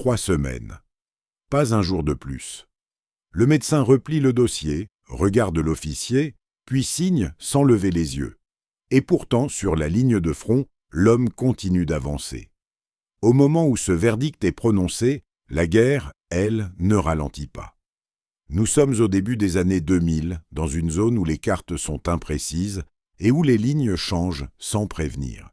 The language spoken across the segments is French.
3 semaines. Pas un jour de plus. Le médecin replie le dossier, regarde l'officier, puis signe sans lever les yeux. Et pourtant, sur la ligne de front, l'homme continue d'avancer. Au moment où ce verdict est prononcé, la guerre, elle, ne ralentit pas. Nous sommes au début des années 2000, dans une zone où les cartes sont imprécises et où les lignes changent sans prévenir.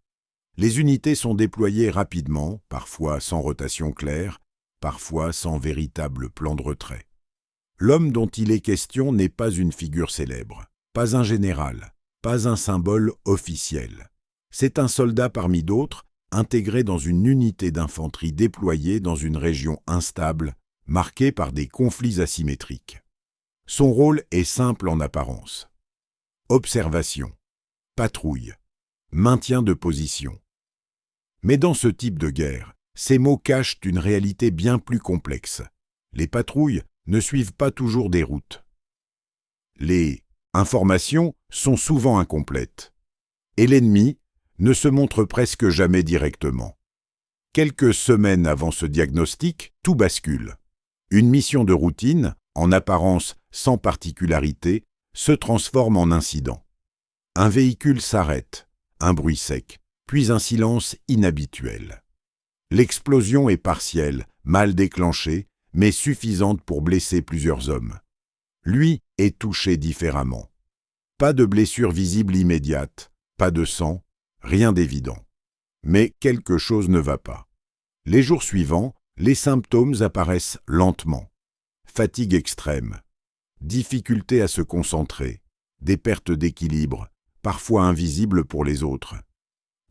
Les unités sont déployées rapidement, parfois sans rotation claire, parfois sans véritable plan de retrait. L'homme dont il est question n'est pas une figure célèbre, pas un général, pas un symbole officiel. C'est un soldat parmi d'autres, intégré dans une unité d'infanterie déployée dans une région instable, marquée par des conflits asymétriques. Son rôle est simple en apparence. Observation, patrouille, maintien de position. Mais dans ce type de guerre, ces mots cachent une réalité bien plus complexe. Les patrouilles ne suivent pas toujours des routes. Les informations sont souvent incomplètes. Et l'ennemi ne se montre presque jamais directement. Quelques semaines avant ce diagnostic, tout bascule. Une mission de routine, en apparence sans particularité, se transforme en incident. Un véhicule s'arrête, un bruit sec, puis un silence inhabituel. L'explosion est partielle, mal déclenchée, mais suffisante pour blesser plusieurs hommes. Lui est touché différemment. Pas de blessure visible immédiate, pas de sang, rien d'évident. Mais quelque chose ne va pas. Les jours suivants, les symptômes apparaissent lentement. Fatigue extrême, difficulté à se concentrer, des pertes d'équilibre, parfois invisibles pour les autres.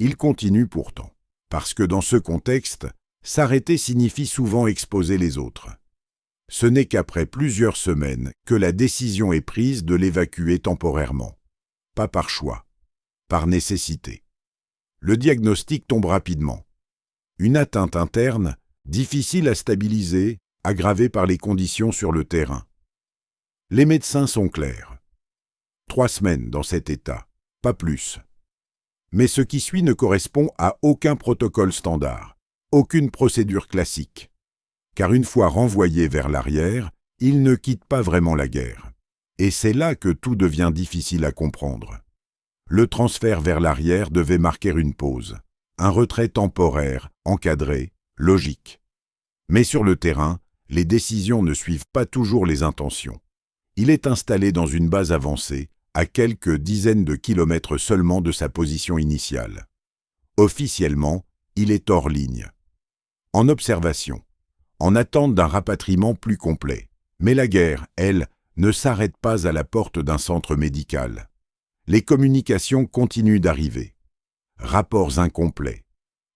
Il continue pourtant, parce que dans ce contexte, s'arrêter signifie souvent exposer les autres. Ce n'est qu'après plusieurs semaines que la décision est prise de l'évacuer temporairement. Pas par choix, par nécessité. Le diagnostic tombe rapidement. Une atteinte interne, difficile à stabiliser, aggravée par les conditions sur le terrain. Les médecins sont clairs. 3 semaines dans cet état, pas plus. Mais ce qui suit ne correspond à aucun protocole standard, aucune procédure classique. Car une fois renvoyé vers l'arrière, il ne quitte pas vraiment la guerre. Et c'est là que tout devient difficile à comprendre. Le transfert vers l'arrière devait marquer une pause, un retrait temporaire, encadré, logique. Mais sur le terrain, les décisions ne suivent pas toujours les intentions. Il est installé dans une base avancée, à quelques dizaines de kilomètres seulement de sa position initiale. Officiellement, il est hors ligne. En observation, en attente d'un rapatriement plus complet. Mais la guerre, elle, ne s'arrête pas à la porte d'un centre médical. Les communications continuent d'arriver. Rapports incomplets,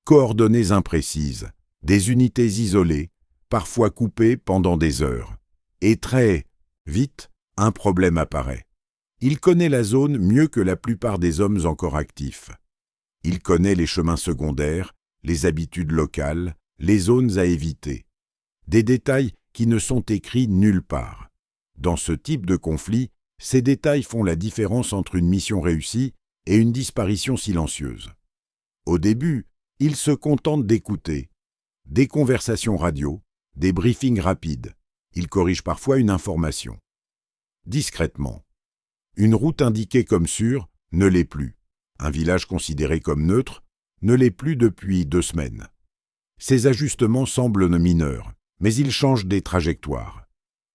coordonnées imprécises, des unités isolées, parfois coupées pendant des heures. Et très vite, un problème apparaît. Il connaît la zone mieux que la plupart des hommes encore actifs. Il connaît les chemins secondaires, les habitudes locales, les zones à éviter. Des détails qui ne sont écrits nulle part. Dans ce type de conflit, ces détails font la différence entre une mission réussie et une disparition silencieuse. Au début, il se contente d'écouter. Des conversations radio, des briefings rapides. Il corrige parfois une information. Discrètement. Une route indiquée comme sûre ne l'est plus. Un village considéré comme neutre ne l'est plus depuis 2 semaines. Ces ajustements semblent mineurs, mais ils changent des trajectoires.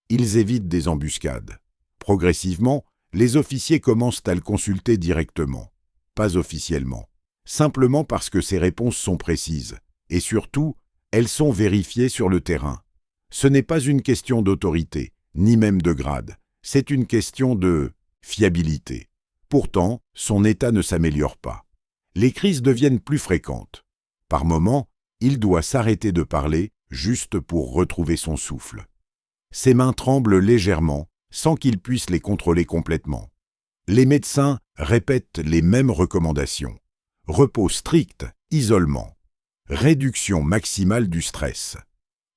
Ils évitent des embuscades. Progressivement, les officiers commencent à le consulter directement, pas officiellement, simplement parce que ses réponses sont précises, et surtout, elles sont vérifiées sur le terrain. Ce n'est pas une question d'autorité, ni même de grade, c'est une question de fiabilité. Pourtant, son état ne s'améliore pas. Les crises deviennent plus fréquentes. Par moments, il doit s'arrêter de parler juste pour retrouver son souffle. Ses mains tremblent légèrement, sans qu'il puisse les contrôler complètement. Les médecins répètent les mêmes recommandations. Repos strict, isolement, réduction maximale du stress.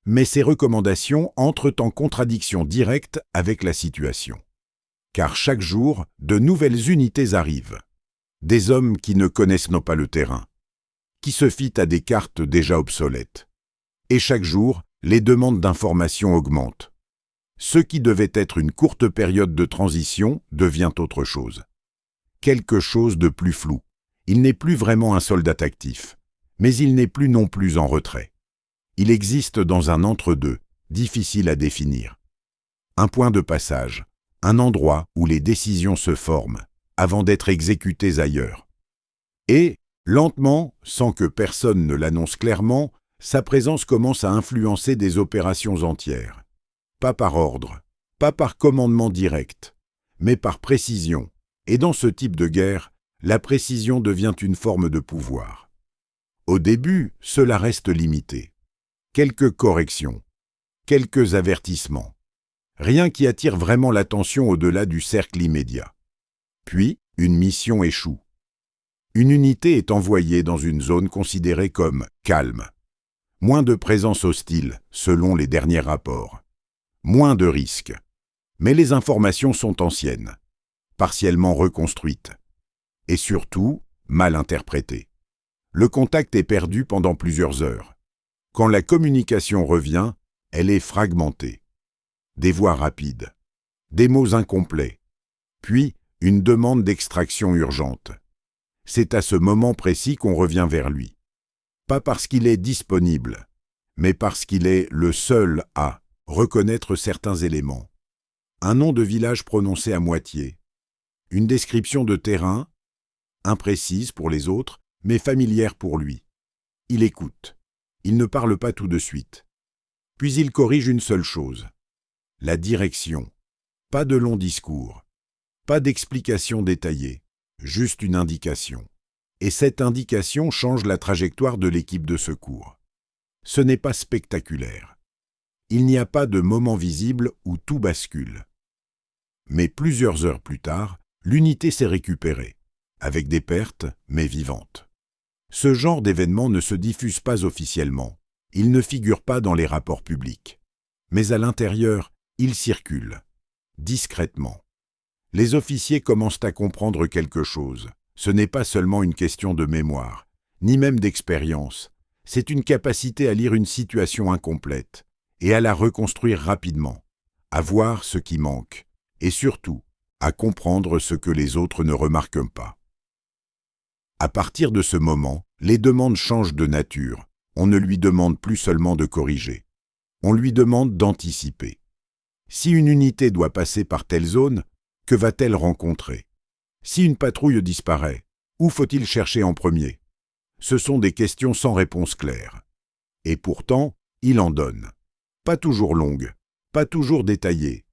Mais ces recommandations entrent en contradiction directe avec la situation. Car chaque jour, de nouvelles unités arrivent. Des hommes qui ne connaissent pas le terrain, qui se fient à des cartes déjà obsolètes. Et chaque jour, les demandes d'informations augmentent. Ce qui devait être une courte période de transition devient autre chose. Quelque chose de plus flou. Il n'est plus vraiment un soldat actif, mais il n'est plus non plus en retrait. Il existe dans un entre-deux, difficile à définir. Un point de passage, un endroit où les décisions se forment, avant d'être exécutées ailleurs. Et, lentement, sans que personne ne l'annonce clairement, sa présence commence à influencer des opérations entières. Pas par ordre, pas par commandement direct, mais par précision. Et dans ce type de guerre, la précision devient une forme de pouvoir. Au début, cela reste limité. Quelques corrections, quelques avertissements. Rien qui attire vraiment l'attention au-delà du cercle immédiat. Puis, une mission échoue. Une unité est envoyée dans une zone considérée comme calme. Moins de présence hostile, selon les derniers rapports. Moins de risques. Mais les informations sont anciennes, partiellement reconstruites. Et surtout, mal interprétées. Le contact est perdu pendant plusieurs heures. Quand la communication revient, elle est fragmentée. Des voix rapides, des mots incomplets, puis une demande d'extraction urgente. C'est à ce moment précis qu'on revient vers lui. Pas parce qu'il est disponible, mais parce qu'il est le seul à reconnaître certains éléments. Un nom de village prononcé à moitié, une description de terrain, imprécise pour les autres, mais familière pour lui. Il écoute. Il ne parle pas tout de suite. Puis il corrige une seule chose. La direction. Pas de long discours. Pas d'explication détaillée. Juste une indication. Et cette indication change la trajectoire de l'équipe de secours. Ce n'est pas spectaculaire. Il n'y a pas de moment visible où tout bascule. Mais plusieurs heures plus tard, l'unité s'est récupérée, avec des pertes, mais vivantes. Ce genre d'événement ne se diffuse pas officiellement, il ne figure pas dans les rapports publics. Mais à l'intérieur, il circule, discrètement. Les officiers commencent à comprendre quelque chose. Ce n'est pas seulement une question de mémoire, ni même d'expérience. C'est une capacité à lire une situation incomplète et à la reconstruire rapidement, à voir ce qui manque, et surtout, à comprendre ce que les autres ne remarquent pas. À partir de ce moment, les demandes changent de nature. On ne lui demande plus seulement de corriger. On lui demande d'anticiper. Si une unité doit passer par telle zone, que va-t-elle rencontrer? Si une patrouille disparaît, où faut-il chercher en premier? Ce sont des questions sans réponse claire. Et pourtant, il en donne. Pas toujours longues, pas toujours détaillées,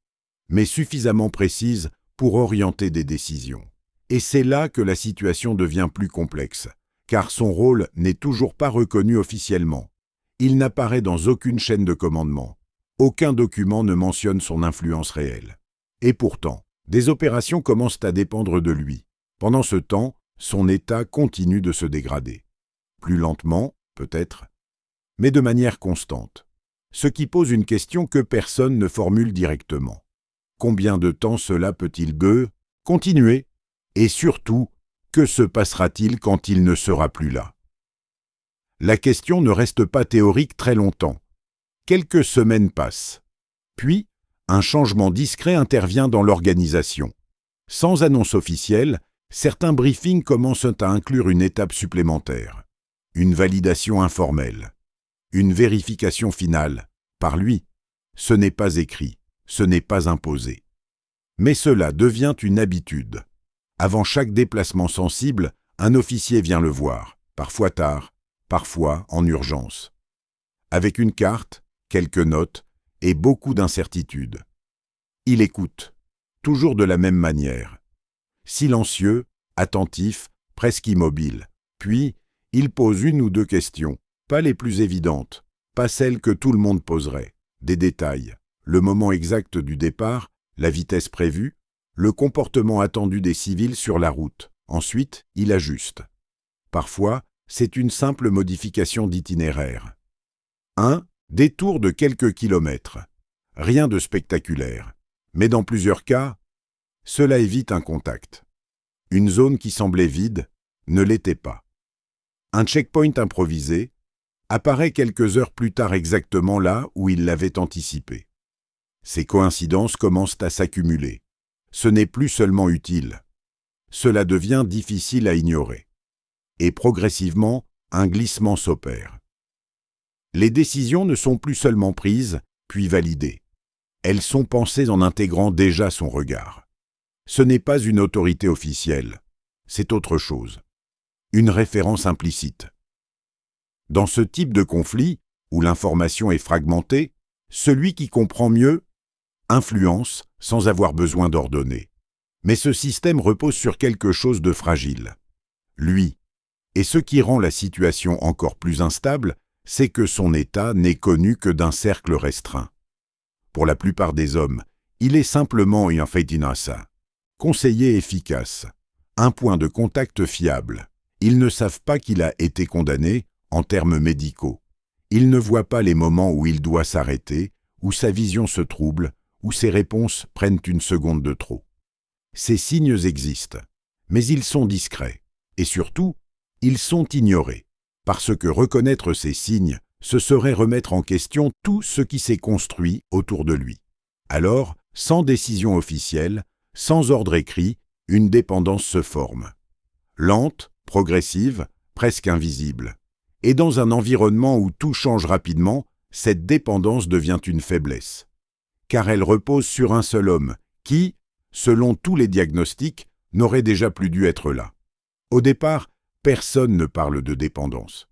mais suffisamment précises pour orienter des décisions. Et c'est là que la situation devient plus complexe, car son rôle n'est toujours pas reconnu officiellement. Il n'apparaît dans aucune chaîne de commandement. Aucun document ne mentionne son influence réelle. Et pourtant, des opérations commencent à dépendre de lui. Pendant ce temps, son état continue de se dégrader. Plus lentement, peut-être, mais de manière constante. Ce qui pose une question que personne ne formule directement. Combien de temps cela peut-il continuer? Et surtout, que se passera-t-il quand il ne sera plus là? La question ne reste pas théorique très longtemps. Quelques semaines passent. Puis, un changement discret intervient dans l'organisation. Sans annonce officielle, certains briefings commencent à inclure une étape supplémentaire. Une validation informelle. Une vérification finale, par lui. Ce n'est pas écrit, ce n'est pas imposé. Mais cela devient une habitude. Avant chaque déplacement sensible, un officier vient le voir, parfois tard, parfois en urgence. Avec une carte, quelques notes et beaucoup d'incertitudes. Il écoute, toujours de la même manière. Silencieux, attentif, presque immobile. Puis, il pose une ou deux questions, pas les plus évidentes, pas celles que tout le monde poserait. Des détails, le moment exact du départ, la vitesse prévue, le comportement attendu des civils sur la route. Ensuite, il ajuste. Parfois, c'est une simple modification d'itinéraire. Un détour de quelques kilomètres. Rien de spectaculaire. Mais dans plusieurs cas, cela évite un contact. Une zone qui semblait vide ne l'était pas. Un checkpoint improvisé, apparaît quelques heures plus tard exactement là où il l'avait anticipé. Ces coïncidences commencent à s'accumuler. Ce n'est plus seulement utile. Cela devient difficile à ignorer. Et progressivement, un glissement s'opère. Les décisions ne sont plus seulement prises, puis validées. Elles sont pensées en intégrant déjà son regard. Ce n'est pas une autorité officielle, c'est autre chose. Une référence implicite. Dans ce type de conflit, où l'information est fragmentée, celui qui comprend mieux influence sans avoir besoin d'ordonner. Mais ce système repose sur quelque chose de fragile. Lui. Et ce qui rend la situation encore plus instable, c'est que son état n'est connu que d'un cercle restreint. Pour la plupart des hommes, il est simplement un feitinasa, conseiller efficace, un point de contact fiable. Ils ne savent pas qu'il a été condamné en termes médicaux. Ils ne voient pas les moments où il doit s'arrêter, où sa vision se trouble, où ses réponses prennent une seconde de trop. Ces signes existent, mais ils sont discrets, et surtout, ils sont ignorés, parce que reconnaître ces signes, ce serait remettre en question tout ce qui s'est construit autour de lui. Alors, sans décision officielle, sans ordre écrit, une dépendance se forme. Lente, progressive, presque invisible. Et dans un environnement où tout change rapidement, cette dépendance devient une faiblesse. Car elle repose sur un seul homme, qui, selon tous les diagnostics, n'aurait déjà plus dû être là. Au départ, personne ne parle de dépendance.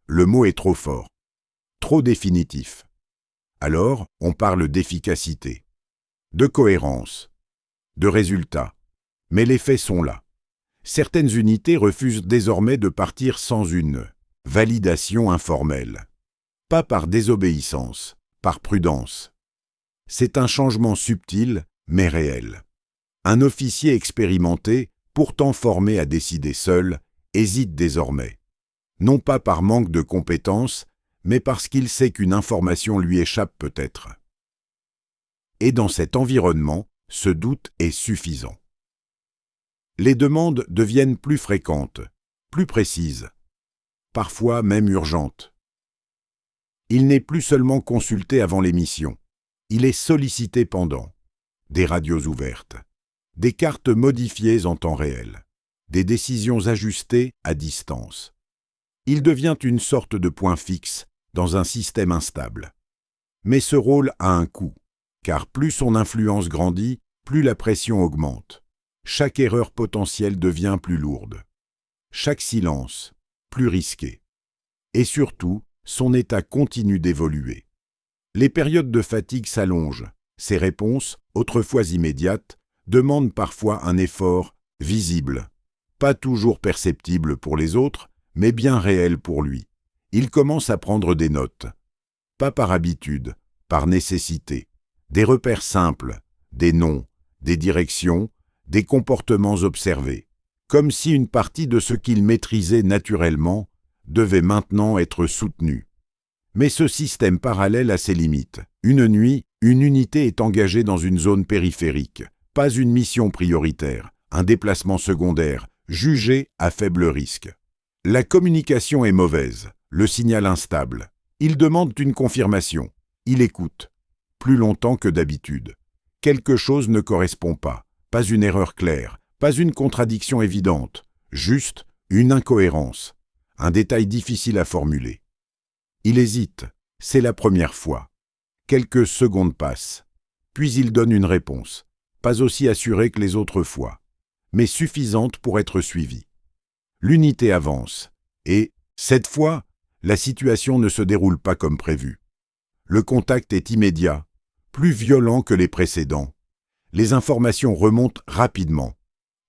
Le mot est trop fort, trop définitif. Alors, on parle d'efficacité, de cohérence, de résultats. Mais les faits sont là. Certaines unités refusent désormais de partir sans une validation informelle. Pas par désobéissance, par prudence. C'est un changement subtil, mais réel. Un officier expérimenté, pourtant formé à décider seul, hésite désormais. Non pas par manque de compétences, mais parce qu'il sait qu'une information lui échappe peut-être. Et dans cet environnement, ce doute est suffisant. Les demandes deviennent plus fréquentes, plus précises, parfois même urgentes. Il n'est plus seulement consulté avant l'émission, il est sollicité pendant. Des radios ouvertes, des cartes modifiées en temps réel, des décisions ajustées à distance. Il devient une sorte de point fixe dans un système instable. Mais ce rôle a un coût, car plus son influence grandit, plus la pression augmente. Chaque erreur potentielle devient plus lourde. Chaque silence, plus risqué. Et surtout, son état continue d'évoluer. Les périodes de fatigue s'allongent. Ses réponses, autrefois immédiates, demandent parfois un effort visible. Pas toujours perceptible pour les autres, mais bien réel pour lui. Il commence à prendre des notes. Pas par habitude, par nécessité. Des repères simples, des noms, des directions, des comportements observés. Comme si une partie de ce qu'il maîtrisait naturellement devait maintenant être soutenue. Mais ce système parallèle a ses limites. Une nuit, une unité est engagée dans une zone périphérique. Pas une mission prioritaire, un déplacement secondaire, jugé à faible risque. La communication est mauvaise, le signal instable. Il demande une confirmation. Il écoute. Plus longtemps que d'habitude. Quelque chose ne correspond pas. Pas une erreur claire, pas une contradiction évidente. Juste une incohérence. Un détail difficile à formuler. Il hésite. C'est la première fois. Quelques secondes passent. Puis il donne une réponse. Pas aussi assurée que les autres fois, mais suffisante pour être suivie. L'unité avance. Et, cette fois, la situation ne se déroule pas comme prévu. Le contact est immédiat, plus violent que les précédents. Les informations remontent rapidement,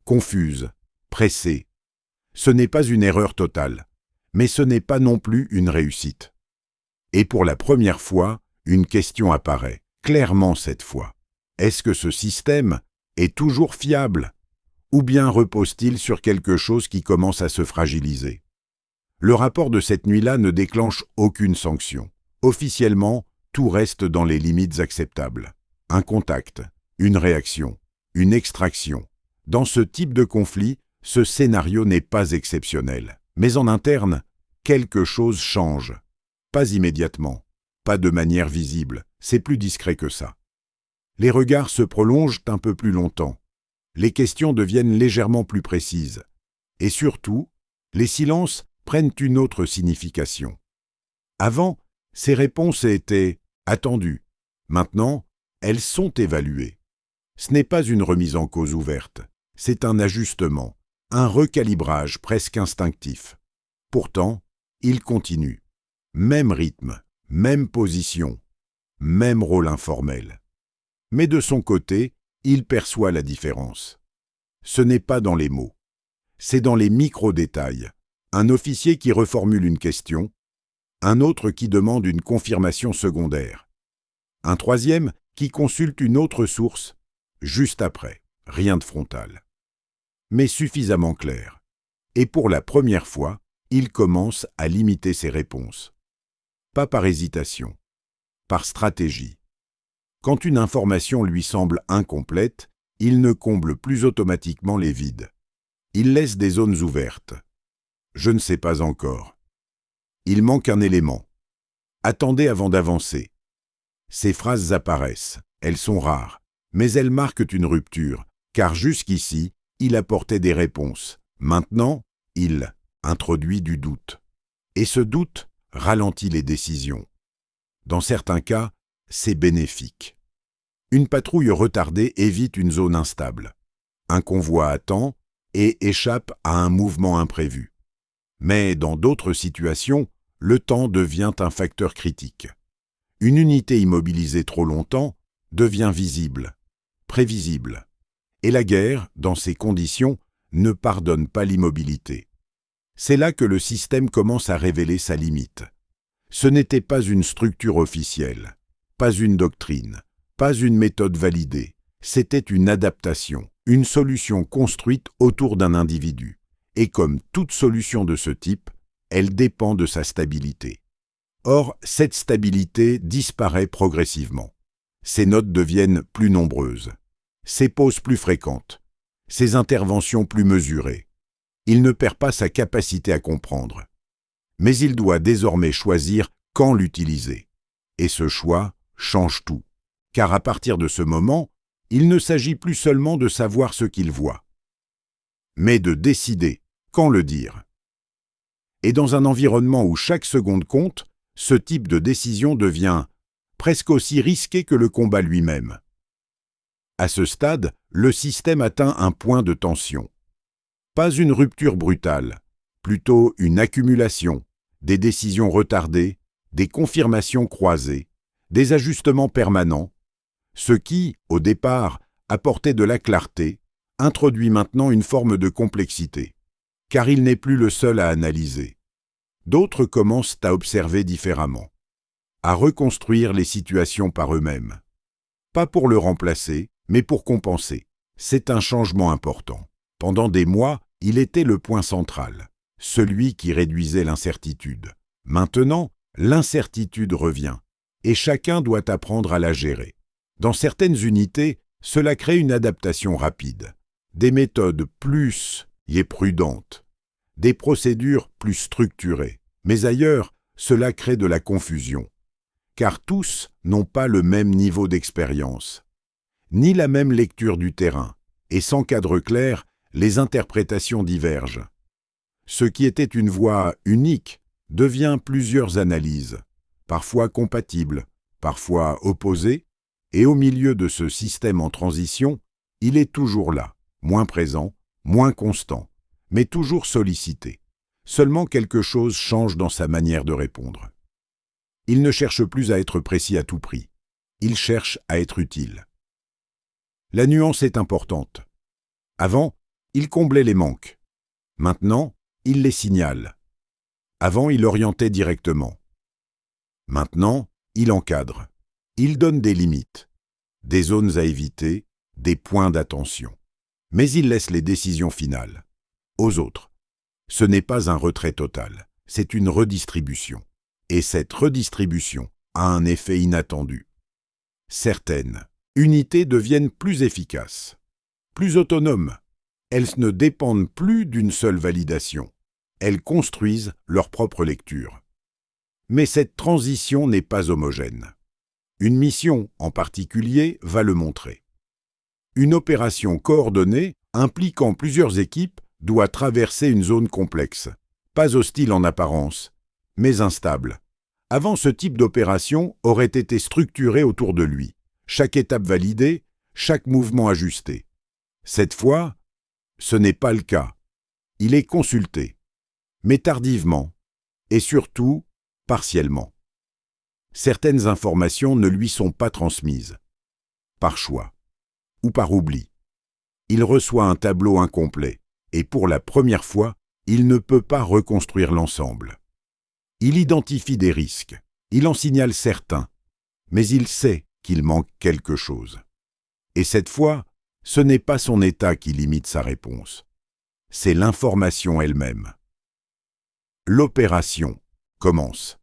confuses, pressées. Ce n'est pas une erreur totale, mais ce n'est pas non plus une réussite. Et pour la première fois, une question apparaît, clairement cette fois. Est-ce que ce système est toujours fiable? Ou bien repose-t-il sur quelque chose qui commence à se fragiliser? Le rapport de cette nuit-là ne déclenche aucune sanction. Officiellement, tout reste dans les limites acceptables. Un contact, une réaction, une extraction. Dans ce type de conflit, ce scénario n'est pas exceptionnel. Mais en interne, quelque chose change. Pas immédiatement, pas de manière visible, c'est plus discret que ça. Les regards se prolongent un peu plus longtemps. Les questions deviennent légèrement plus précises. Et surtout, les silences prennent une autre signification. Avant, ces réponses étaient attendues. Maintenant, elles sont évaluées. Ce n'est pas une remise en cause ouverte, c'est un ajustement, un recalibrage presque instinctif. Pourtant, il continue. Même rythme, même position, même rôle informel. Mais de son côté, il perçoit la différence. Ce n'est pas dans les mots, c'est dans les micro-détails. Un officier qui reformule une question, un autre qui demande une confirmation secondaire, un troisième qui consulte une autre source, juste après, rien de frontal. Mais suffisamment clair. Et pour la première fois, il commence à limiter ses réponses. Pas par hésitation, par stratégie. Quand une information lui semble incomplète, il ne comble plus automatiquement les vides. Il laisse des zones ouvertes. Je ne sais pas encore. Il manque un élément. Attendez avant d'avancer. Ces phrases apparaissent, elles sont rares, mais elles marquent une rupture, car jusqu'ici, il apportait des réponses. Maintenant, il introduit du doute. Et ce doute ralentit les décisions. Dans certains cas, c'est bénéfique. Une patrouille retardée évite une zone instable. Un convoi attend et échappe à un mouvement imprévu. Mais dans d'autres situations, le temps devient un facteur critique. Une unité immobilisée trop longtemps devient visible, prévisible. Et la guerre, dans ces conditions, ne pardonne pas l'immobilité. C'est là que le système commence à révéler sa limite. Ce n'était pas une structure officielle, pas une doctrine, pas une méthode validée. C'était une adaptation, une solution construite autour d'un individu. Et comme toute solution de ce type, elle dépend de sa stabilité. Or, cette stabilité disparaît progressivement. Ses notes deviennent plus nombreuses, ses pauses plus fréquentes, ses interventions plus mesurées. Il ne perd pas sa capacité à comprendre. Mais il doit désormais choisir quand l'utiliser. Et ce choix change tout. Car à partir de ce moment, il ne s'agit plus seulement de savoir ce qu'il voit, mais de décider quand le dire. Et dans un environnement où chaque seconde compte, ce type de décision devient presque aussi risqué que le combat lui-même. À ce stade, le système atteint un point de tension. Pas une rupture brutale, plutôt une accumulation, des décisions retardées, des confirmations croisées, des ajustements permanents. Ce qui, au départ, apportait de la clarté, introduit maintenant une forme de complexité, car il n'est plus le seul à analyser. D'autres commencent à observer différemment, à reconstruire les situations par eux-mêmes. Pas pour le remplacer, mais pour compenser. C'est un changement important. Pendant des mois, il était le point central, celui qui réduisait l'incertitude. Maintenant, l'incertitude revient, et chacun doit apprendre à la gérer. Dans certaines unités, cela crée une adaptation rapide, des méthodes plus prudentes, des procédures plus structurées. Mais ailleurs, cela crée de la confusion, car tous n'ont pas le même niveau d'expérience, ni la même lecture du terrain, et sans cadre clair, les interprétations divergent. Ce qui était une voie unique devient plusieurs analyses, parfois compatibles, parfois opposées, et au milieu de ce système en transition, il est toujours là, moins présent, moins constant, mais toujours sollicité. Seulement quelque chose change dans sa manière de répondre. Il ne cherche plus à être précis à tout prix. Il cherche à être utile. La nuance est importante. Avant, il comblait les manques. Maintenant, il les signale. Avant, il orientait directement. Maintenant, il encadre. Il donne des limites, des zones à éviter, des points d'attention. Mais il laisse les décisions finales aux autres. Ce n'est pas un retrait total, c'est une redistribution. Et cette redistribution a un effet inattendu. Certaines unités deviennent plus efficaces, plus autonomes. Elles ne dépendent plus d'une seule validation. Elles construisent leur propre lecture. Mais cette transition n'est pas homogène. Une mission, en particulier, va le montrer. Une opération coordonnée, impliquant plusieurs équipes, doit traverser une zone complexe, pas hostile en apparence, mais instable. Avant, ce type d'opération aurait été structuré autour de lui, chaque étape validée, chaque mouvement ajusté. Cette fois, ce n'est pas le cas. Il est consulté, mais tardivement, et surtout, partiellement. Certaines informations ne lui sont pas transmises, par choix ou par oubli. Il reçoit un tableau incomplet, et pour la première fois, il ne peut pas reconstruire l'ensemble. Il identifie des risques, il en signale certains, mais il sait qu'il manque quelque chose. Et cette fois, ce n'est pas son état qui limite sa réponse, c'est l'information elle-même. L'opération commence.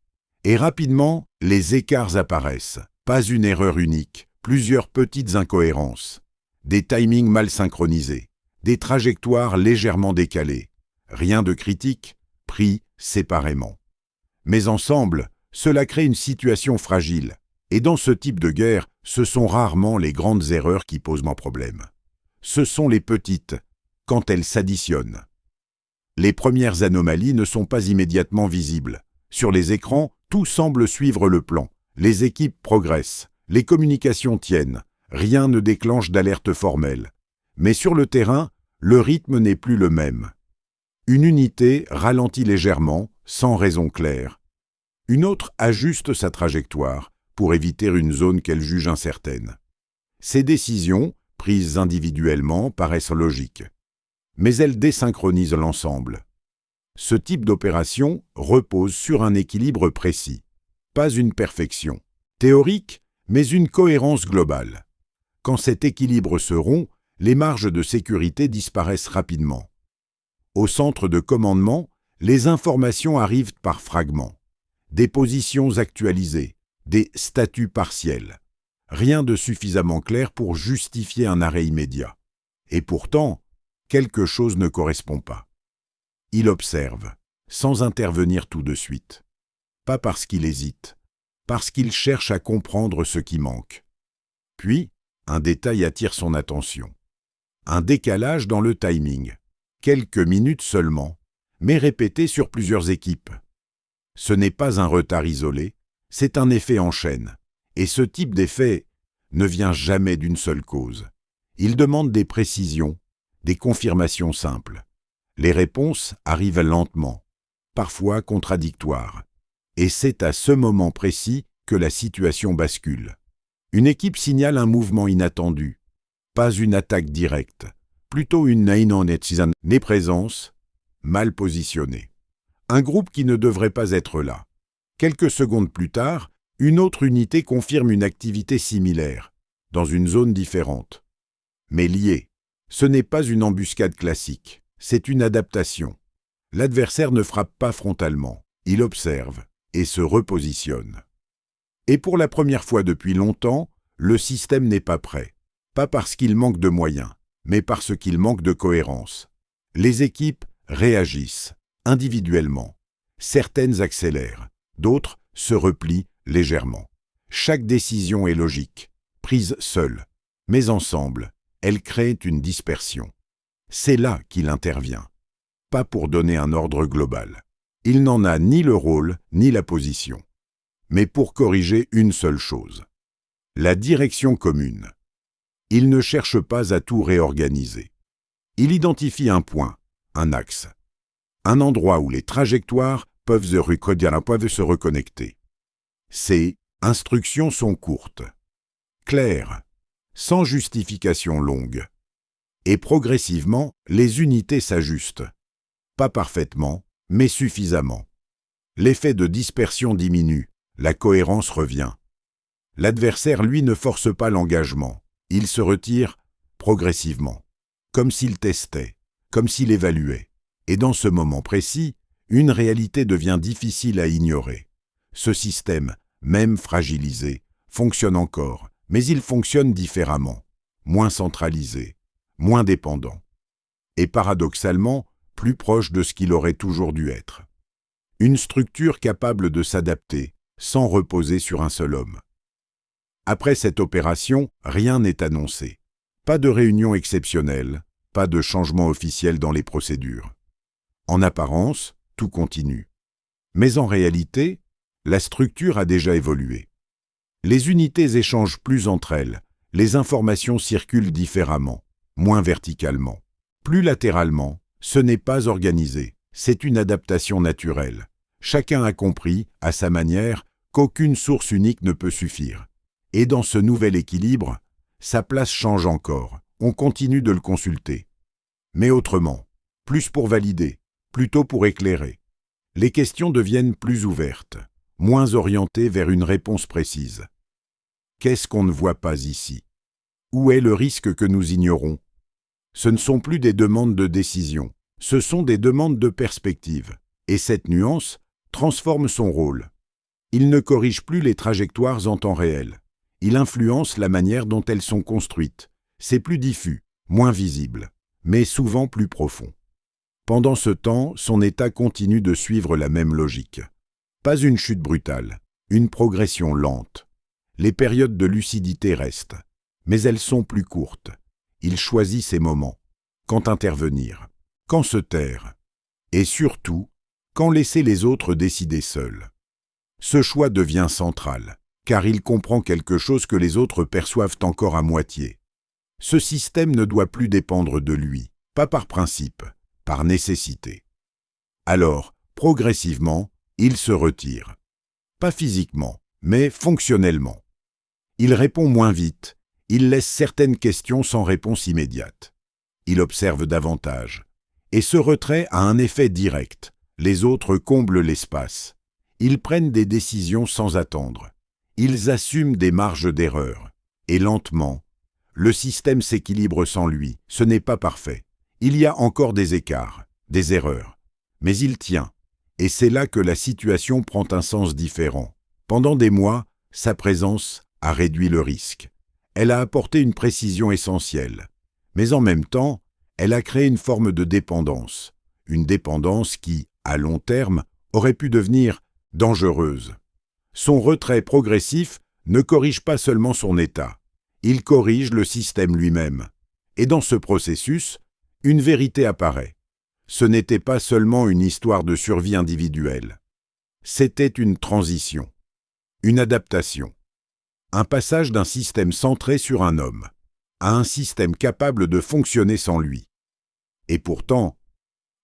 Et rapidement, les écarts apparaissent. Pas une erreur unique, plusieurs petites incohérences. Des timings mal synchronisés, des trajectoires légèrement décalées. Rien de critique, pris séparément. Mais ensemble, cela crée une situation fragile. Et dans ce type de guerre, ce sont rarement les grandes erreurs qui posent mon problème. Ce sont les petites, quand elles s'additionnent. Les premières anomalies ne sont pas immédiatement visibles. Sur les écrans, tout semble suivre le plan. Les équipes progressent, les communications tiennent, rien ne déclenche d'alerte formelle. Mais sur le terrain, le rythme n'est plus le même. Une unité ralentit légèrement, sans raison claire. Une autre ajuste sa trajectoire pour éviter une zone qu'elle juge incertaine. Ces décisions, prises individuellement, paraissent logiques. Mais elles désynchronisent l'ensemble. Ce type d'opération repose sur un équilibre précis, pas une perfection, théorique, mais une cohérence globale. Quand cet équilibre se rompt, les marges de sécurité disparaissent rapidement. Au centre de commandement, les informations arrivent par fragments, des positions actualisées, des statuts partiels. Rien de suffisamment clair pour justifier un arrêt immédiat. Et pourtant, quelque chose ne correspond pas. Il observe, sans intervenir tout de suite. Pas parce qu'il hésite, parce qu'il cherche à comprendre ce qui manque. Puis, un détail attire son attention. Un décalage dans le timing, quelques minutes seulement, mais répété sur plusieurs équipes. Ce n'est pas un retard isolé, c'est un effet en chaîne. Et ce type d'effet ne vient jamais d'une seule cause. Il demande des précisions, des confirmations simples. Les réponses arrivent lentement, parfois contradictoires. Et c'est à ce moment précis que la situation bascule. Une équipe signale un mouvement inattendu, pas une attaque directe, plutôt une présence mal positionnée. Un groupe qui ne devrait pas être là. Quelques secondes plus tard, une autre unité confirme une activité similaire, dans une zone différente. Mais liée, ce n'est pas une embuscade classique. C'est une adaptation. L'adversaire ne frappe pas frontalement, il observe et se repositionne. Et pour la première fois depuis longtemps, le système n'est pas prêt. Pas parce qu'il manque de moyens, mais parce qu'il manque de cohérence. Les équipes réagissent, individuellement. Certaines accélèrent, d'autres se replient légèrement. Chaque décision est logique, prise seule, mais ensemble, elle crée une dispersion. C'est là qu'il intervient, pas pour donner un ordre global. Il n'en a ni le rôle ni la position, mais pour corriger une seule chose. La direction commune. Il ne cherche pas à tout réorganiser. Il identifie un point, un axe, un endroit où les trajectoires peuvent se reconnecter. Ces instructions sont courtes, claires, sans justification longue. Et progressivement, les unités s'ajustent. Pas parfaitement, mais suffisamment. L'effet de dispersion diminue, la cohérence revient. L'adversaire, lui, ne force pas l'engagement. Il se retire progressivement, comme s'il testait, comme s'il évaluait. Et dans ce moment précis, une réalité devient difficile à ignorer. Ce système, même fragilisé, fonctionne encore, mais il fonctionne différemment, moins centralisé, moins dépendant, et paradoxalement, plus proche de ce qu'il aurait toujours dû être. Une structure capable de s'adapter, sans reposer sur un seul homme. Après cette opération, rien n'est annoncé. Pas de réunion exceptionnelle, pas de changement officiel dans les procédures. En apparence, tout continue. Mais en réalité, la structure a déjà évolué. Les unités échangent plus entre elles, les informations circulent différemment, moins verticalement. Plus latéralement, ce n'est pas organisé, c'est une adaptation naturelle. Chacun a compris, à sa manière, qu'aucune source unique ne peut suffire. Et dans ce nouvel équilibre, sa place change encore, on continue de le consulter. Mais autrement, plus pour valider, plutôt pour éclairer. Les questions deviennent plus ouvertes, moins orientées vers une réponse précise. Qu'est-ce qu'on ne voit pas ici? Où est le risque que nous ignorons? Ce ne sont plus des demandes de décision, ce sont des demandes de perspective. Et cette nuance transforme son rôle. Il ne corrige plus les trajectoires en temps réel. Il influence la manière dont elles sont construites. C'est plus diffus, moins visible, mais souvent plus profond. Pendant ce temps, son état continue de suivre la même logique. Pas une chute brutale, une progression lente. Les périodes de lucidité restent, mais elles sont plus courtes. Il choisit ses moments. Quand intervenir, quand se taire, et surtout, quand laisser les autres décider seuls. Ce choix devient central, car il comprend quelque chose que les autres perçoivent encore à moitié. Ce système ne doit plus dépendre de lui, pas par principe, par nécessité. Alors, progressivement, il se retire. Pas physiquement, mais fonctionnellement. Il répond moins vite, il laisse certaines questions sans réponse immédiate. Il observe davantage. Et ce retrait a un effet direct. Les autres comblent l'espace. Ils prennent des décisions sans attendre. Ils assument des marges d'erreur. Et lentement, le système s'équilibre sans lui. Ce n'est pas parfait. Il y a encore des écarts, des erreurs. Mais il tient. Et c'est là que la situation prend un sens différent. Pendant des mois, sa présence a réduit le risque. Elle a apporté une précision essentielle. Mais en même temps, elle a créé une forme de dépendance. Une dépendance qui, à long terme, aurait pu devenir dangereuse. Son retrait progressif ne corrige pas seulement son état. Il corrige le système lui-même. Et dans ce processus, une vérité apparaît. Ce n'était pas seulement une histoire de survie individuelle. C'était une transition, une adaptation, un passage d'un système centré sur un homme à un système capable de fonctionner sans lui. Et pourtant,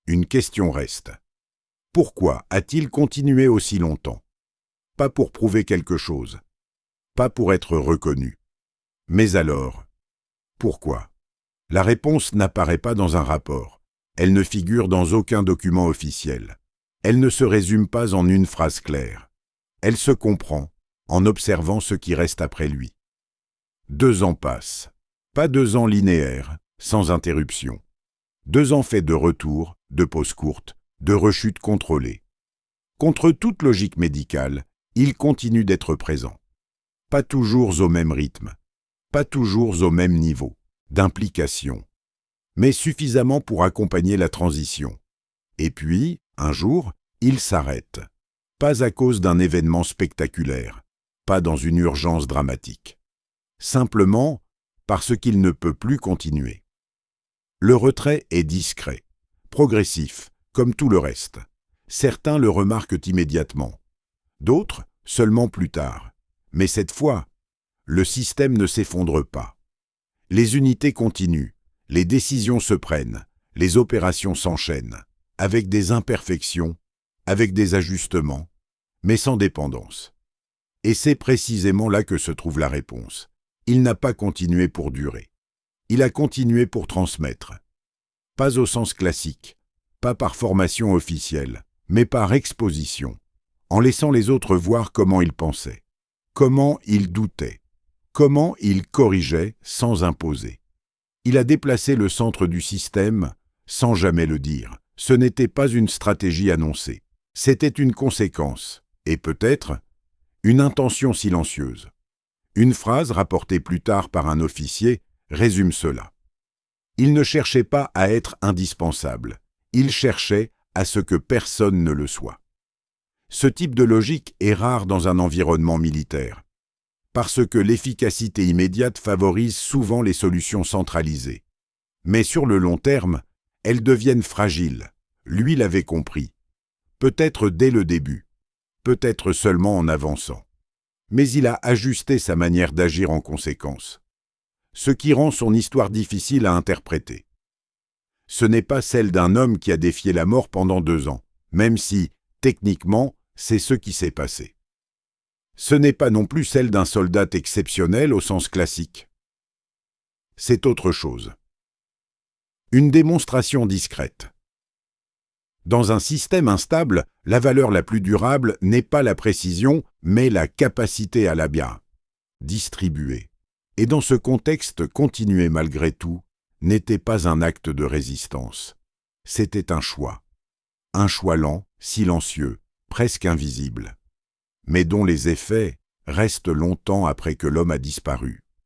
une question reste. Pourquoi a-t-il continué aussi longtemps? Pas pour prouver quelque chose, pas pour être reconnu. Mais alors, pourquoi? La réponse n'apparaît pas dans un rapport. Elle ne figure dans aucun document officiel. Elle ne se résume pas en une phrase claire. Elle se comprend en observant ce qui reste après lui. 2 ans passent. Pas 2 ans linéaires, sans interruption. 2 ans faits de retours, de pauses courtes, de rechutes contrôlées. Contre toute logique médicale, il continue d'être présent. Pas toujours au même rythme, pas toujours au même niveau d'implication, mais suffisamment pour accompagner la transition. Et puis, un jour, il s'arrête. Pas à cause d'un événement spectaculaire, pas dans une urgence dramatique. Simplement parce qu'il ne peut plus continuer. Le retrait est discret, progressif, comme tout le reste. Certains le remarquent immédiatement, d'autres seulement plus tard. Mais cette fois, le système ne s'effondre pas. Les unités continuent, les décisions se prennent, les opérations s'enchaînent, avec des imperfections, avec des ajustements, mais sans dépendance. Et c'est précisément là que se trouve la réponse. Il n'a pas continué pour durer. Il a continué pour transmettre. Pas au sens classique, pas par formation officielle, mais par exposition, en laissant les autres voir comment il pensait, comment il doutait, comment il corrigeait sans imposer. Il a déplacé le centre du système sans jamais le dire. Ce n'était pas une stratégie annoncée. C'était une conséquence, et peut-être une intention silencieuse. Une phrase rapportée plus tard par un officier résume cela. Il ne cherchait pas à être indispensable. Il cherchait à ce que personne ne le soit. Ce type de logique est rare dans un environnement militaire, parce que l'efficacité immédiate favorise souvent les solutions centralisées. Mais sur le long terme, elles deviennent fragiles. Lui l'avait compris. Peut-être dès le début, peut-être seulement en avançant. Mais il a ajusté sa manière d'agir en conséquence. Ce qui rend son histoire difficile à interpréter. Ce n'est pas celle d'un homme qui a défié la mort pendant 2 ans, même si, techniquement, c'est ce qui s'est passé. Ce n'est pas non plus celle d'un soldat exceptionnel au sens classique. C'est autre chose. Une démonstration discrète. Dans un système instable, la valeur la plus durable n'est pas la précision, mais la capacité à la bien distribuer. Et dans ce contexte, continuer malgré tout n'était pas un acte de résistance. C'était un choix lent, silencieux, presque invisible, mais dont les effets restent longtemps après que l'homme a disparu.